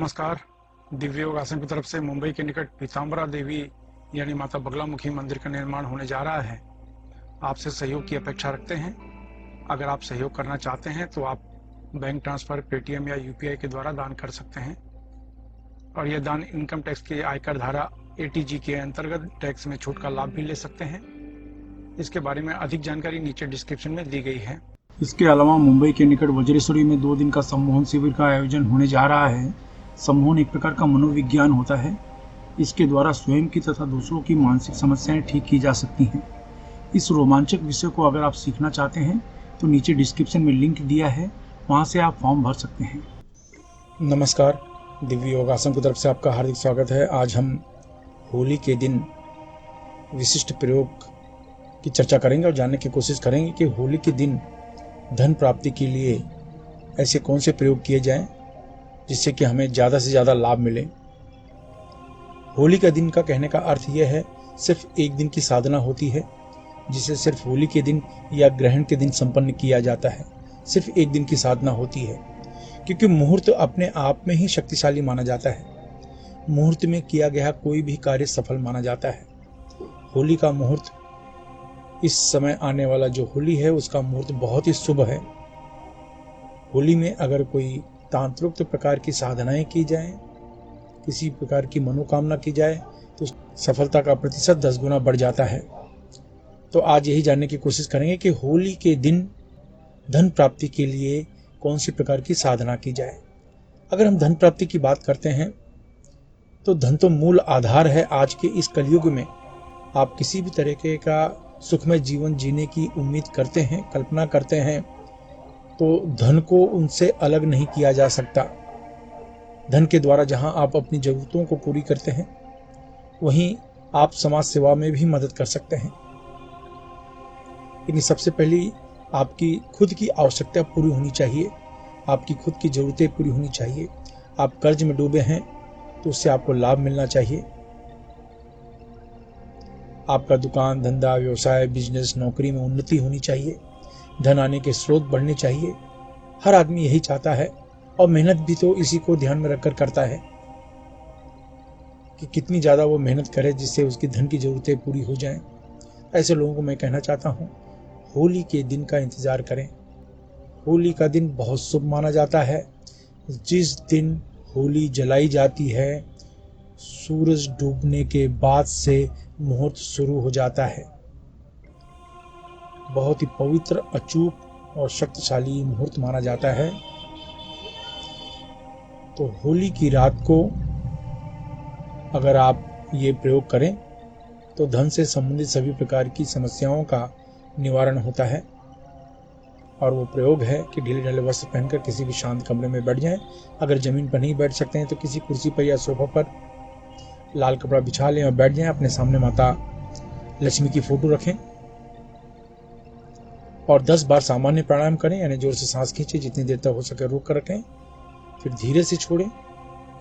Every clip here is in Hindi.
नमस्कार। दिव्य योगासन की तरफ से मुंबई के निकट पीताम्बरा देवी यानी माता बगलामुखी मंदिर का निर्माण होने जा रहा है। आपसे सहयोग की अपेक्षा रखते हैं। अगर आप सहयोग करना चाहते हैं तो आप बैंक ट्रांसफर, पेटीएम या यूपीआई के द्वारा दान कर सकते हैं और यह दान इनकम टैक्स के आयकर धारा एटीजी के अंतर्गत टैक्स में छूट का लाभ भी ले सकते हैं। इसके बारे में अधिक जानकारी नीचे डिस्क्रिप्शन में दी गई है। इसके अलावा मुंबई के निकट वज्रेश्वरी में 2 दिन का सम्मोहन शिविर का आयोजन होने जा रहा है। सम्मोहन एक प्रकार का मनोविज्ञान होता है। इसके द्वारा स्वयं की तथा दूसरों की मानसिक समस्याएं ठीक की जा सकती हैं। इस रोमांचक विषय को अगर आप सीखना चाहते हैं तो नीचे डिस्क्रिप्शन में लिंक दिया है, वहां से आप फॉर्म भर सकते हैं। नमस्कार, दिव्य योगासन की तरफ से आपका हार्दिक स्वागत है। आज हम होली के दिन विशिष्ट प्रयोग की चर्चा करेंगे और जानने की कोशिश करेंगे कि होली के दिन धन प्राप्ति के लिए ऐसे कौन से प्रयोग किए जाएं जिससे कि हमें ज़्यादा से ज़्यादा लाभ मिले। होली का दिन का कहने का अर्थ यह है, सिर्फ एक दिन की साधना होती है जिसे सिर्फ होली के दिन या ग्रहण के दिन संपन्न किया जाता है। सिर्फ एक दिन की साधना होती है क्योंकि मुहूर्त अपने आप में ही शक्तिशाली माना जाता है। मुहूर्त में किया गया कोई भी कार्य सफल माना जाता है। होली का मुहूर्त, इस समय आने वाला जो होली है उसका मुहूर्त बहुत ही शुभ है। होली में अगर कोई तांत्रिक प्रकार की साधनाएं की जाएं, किसी प्रकार की मनोकामना की जाए तो सफलता का प्रतिशत 10 गुना बढ़ जाता है। तो आज यही जानने की कोशिश करेंगे कि होली के दिन धन प्राप्ति के लिए कौन सी प्रकार की साधना की जाए। अगर हम धन प्राप्ति की बात करते हैं तो धन तो मूल आधार है। आज के इस कलयुग में आप किसी भी तरीके का सुखमय जीवन जीने की उम्मीद करते हैं, कल्पना करते हैं, तो धन को उनसे अलग नहीं किया जा सकता। धन के द्वारा जहां आप अपनी जरूरतों को पूरी करते हैं, वहीं आप समाज सेवा में भी मदद कर सकते हैं। लेकिन सबसे पहले आपकी खुद की आवश्यकता पूरी होनी चाहिए, आपकी खुद की जरूरतें पूरी होनी चाहिए। आप कर्ज में डूबे हैं तो उससे आपको लाभ मिलना चाहिए। आपका दुकान, धंधा, व्यवसाय, बिजनेस, नौकरी में उन्नति होनी चाहिए। धन आने के स्रोत बढ़ने चाहिए। हर आदमी यही चाहता है और मेहनत भी तो इसी को ध्यान में रखकर करता है कि कितनी ज़्यादा वो मेहनत करे जिससे उसकी धन की ज़रूरतें पूरी हो जाएं। ऐसे लोगों को मैं कहना चाहता हूँ, होली के दिन का इंतज़ार करें। होली का दिन बहुत शुभ माना जाता है। जिस दिन होली जलाई जाती है, सूरज डूबने के बाद से मुहूर्त शुरू हो जाता है। बहुत ही पवित्र, अचूक और शक्तिशाली मुहूर्त माना जाता है। तो होली की रात को अगर आप ये प्रयोग करें तो धन से संबंधित सभी प्रकार की समस्याओं का निवारण होता है। और वो प्रयोग है कि ढीले ढाले वस्त्र पहनकर किसी भी शांत कमरे में बैठ जाएं। अगर जमीन पर नहीं बैठ सकते हैं तो किसी कुर्सी पर या सोफा पर लाल कपड़ा बिछा लें और बैठ जाएं। अपने सामने माता लक्ष्मी की फोटो रखें और 10 बार सामान्य प्राणायाम करें, यानी जोर से सांस खींचें, जितनी देर तक हो सके रोक कर रखें, फिर धीरे से छोड़ें।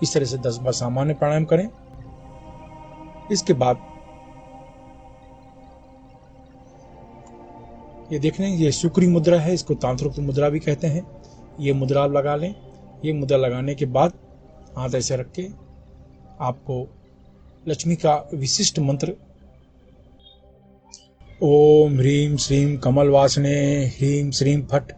इस तरह से 10 बार सामान्य प्राणायाम करें। इसके बाद ये देख लें, ये शुक्री मुद्रा है, इसको तांत्रिक मुद्रा भी कहते हैं। ये मुद्रा आप लगा लें। ये मुद्रा लगाने के बाद हाथ ऐसे रख के आपको लक्ष्मी का विशिष्ट मंत्र, ओम ह्रीम श्रीम कमल वासने ह्रीम श्रीम फट,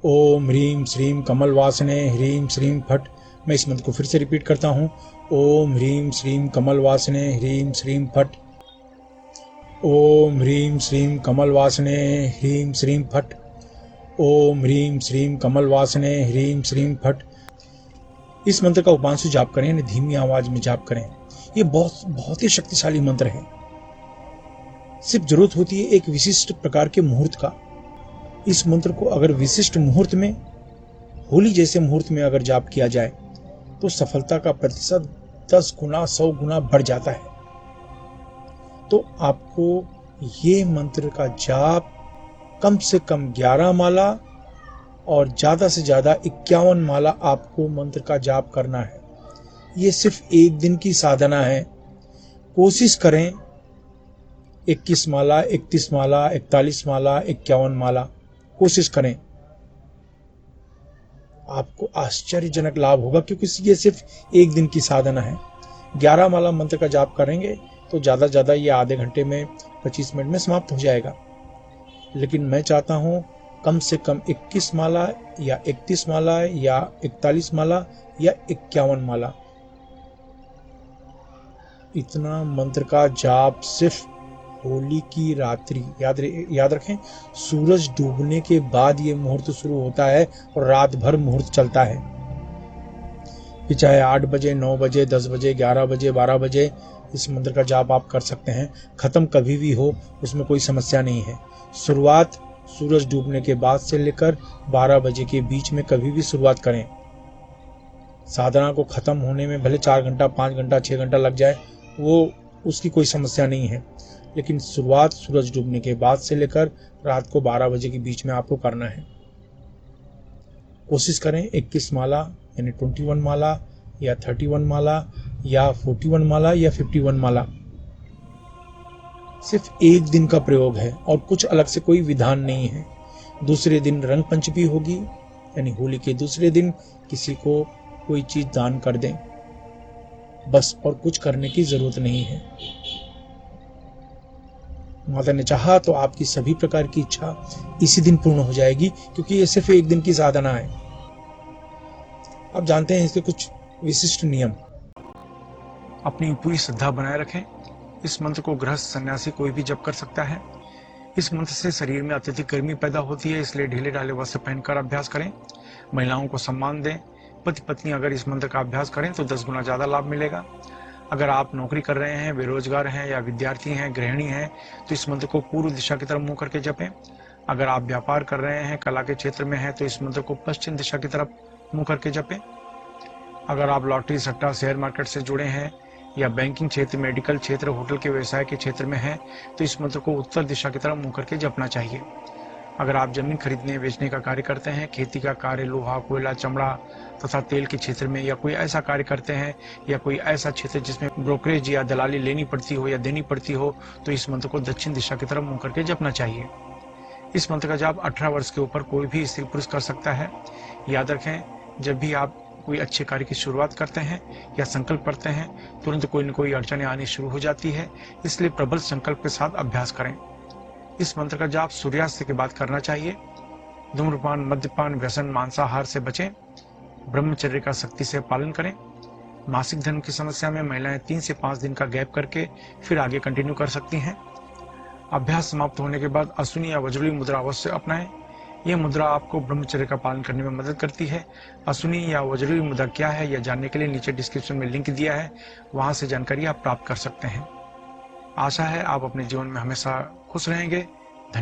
ओम ह्रीम श्रीम कमल वासने ह्रीम श्रीम फट। मैं इस मंत्र को फिर से रिपीट करता हूँ, ओम ह्रीम श्रीम कमल वासने ह्रीम श्रीम फट, ओम ह्रीम श्रीम कमल वासने ह्रीम श्रीम फट, ओम ह्रीम श्रीम कमल वासने ह्रीम श्रीम फट। इस मंत्र का उपांशु जाप करें, यानी धीमी आवाज में जाप करें। ये बहुत ही शक्तिशाली मंत्र है। सिर्फ जरूरत होती है एक विशिष्ट प्रकार के मुहूर्त का। इस मंत्र को अगर विशिष्ट मुहूर्त में, होली जैसे मुहूर्त में अगर जाप किया जाए तो सफलता का प्रतिशत 10 गुना 100 गुना बढ़ जाता है। तो आपको ये मंत्र का जाप कम से कम 11 माला और ज्यादा से ज्यादा 51 माला आपको मंत्र का जाप करना है। ये सिर्फ एक दिन की साधना है। कोशिश करें 21 माला, 31 माला, 41 माला, 51 माला कोशिश करें। आपको आश्चर्यजनक लाभ होगा, क्योंकि ये सिर्फ एक दिन की साधना है। 11 माला मंत्र का जाप करेंगे तो ज़्यादा से ज़्यादा ये आधे घंटे में 25 मिनट में समाप्त हो जाएगा। लेकिन मैं चाहता हूँ कम से कम 21 माला या 31 माला या 41 माला या 51 माला, इतना मंत्र का जाप सिर्फ होली की रात्रि, याद रखें, सूरज डूबने के बाद ये मुहूर्त शुरू होता है और रात भर मुहूर्त चलता है। कि चाहे 8 बजे, 9 बजे, 10 बजे, 11 बजे, 12 बजे इस मंत्र का जाप आप कर सकते हैं। खत्म कभी भी हो उसमें कोई समस्या नहीं है। शुरुआत सूरज डूबने के बाद से लेकर 12 बजे के बीच में कभी भी शुरुआत करें। साधना को खत्म होने में भले 4 घंटा, 5 घंटा, 6 घंटा लग जाए, वो उसकी कोई समस्या नहीं है, लेकिन शुरुआत सूरज डूबने के बाद से लेकर रात को 12 बजे के बीच में आपको करना है। कोशिश करें 21 माला यानी 21 माला या 31 माला या 41 माला या 51 माला। सिर्फ एक दिन का प्रयोग है और कुछ अलग से कोई विधान नहीं है। दूसरे दिन रंग पंचमी होगी, यानी होली के दूसरे दिन किसी को कोई चीज दान कर दें, बस, और कुछ करने की जरूरत नहीं है। माता ने चाहा तो आपकी सभी प्रकार की इच्छा इसी दिन पूर्ण हो जाएगी, क्योंकि ये सिर्फ एक दिन की साधना है। आप जानते हैं इसके कुछ विशिष्ट नियम। अपनी पूरी श्रद्धा बनाए रखें। इस मंत्र को गृहस्थ सन्यासी कोई भी जप कर सकता है। इस मंत्र से शरीर में अत्यधिक गर्मी पैदा होती है, इसलिए ढीले ढाले वस्त्र पहनकर अभ्यास करें। महिलाओं को सम्मान दें। पति पत्नी अगर इस मंत्र का अभ्यास करें तो 10 गुना ज्यादा लाभ मिलेगा। अगर आप नौकरी कर रहे हैं, बेरोजगार हैं या विद्यार्थी हैं, गृहिणी हैं, तो इस मंत्र को पूर्व दिशा की तरफ मुंह करके जपें। अगर आप व्यापार कर रहे हैं, कला के क्षेत्र में हैं, तो इस मंत्र को पश्चिम दिशा की तरफ मुंह करके जपें। अगर आप लॉटरी, सट्टा, शेयर मार्केट से जुड़े हैं या बैंकिंग क्षेत्र, मेडिकल क्षेत्र, होटल के व्यवसाय के क्षेत्र में हैं, तो इस मंत्र को उत्तर दिशा की तरफ मुंह करके जपना चाहिए। अगर आप जमीन खरीदने बेचने का कार्य करते हैं, खेती का कार्य, लोहा, कोयला, चमड़ा तथा तेल के क्षेत्र में, या कोई ऐसा कार्य करते हैं या कोई ऐसा क्षेत्र जिसमें ब्रोकरेज या दलाली लेनी पड़ती हो या देनी पड़ती हो, तो इस मंत्र को दक्षिण दिशा की तरफ मुंह करके जपना चाहिए। इस मंत्र का जाप 18 वर्ष के ऊपर कोई भी स्त्री पुरुष कर सकता है। याद रखें, जब भी आप कोई अच्छे कार्य की शुरुआत करते हैं या संकल्प करते हैं, तुरंत कोई न कोई अड़चनें आनी शुरू हो जाती है, इसलिए प्रबल संकल्प के साथ अभ्यास करें। इस मंत्र का जाप सूर्यास्त के बाद करना चाहिए। धूम्रपान, मद्यपान, व्यसन, मांसाहार से बचें। ब्रह्मचर्य का सख्ती से पालन करें। मासिक धर्म की समस्या में महिलाएं 3 से 5 दिन का गैप करके फिर आगे कंटिन्यू कर सकती हैं। अभ्यास समाप्त होने के बाद अश्विनी या वज्रली मुद्रा अवश्य अपनाएं। यह मुद्रा आपको ब्रह्मचर्य का पालन करने में मदद करती है। अश्विनी या वज्रली मुद्रा क्या है, यह जानने के लिए नीचे डिस्क्रिप्शन में लिंक दिया है, वहां से जानकारी आप प्राप्त कर सकते हैं। आशा है आप अपने जीवन में हमेशा खुश रहेंगे।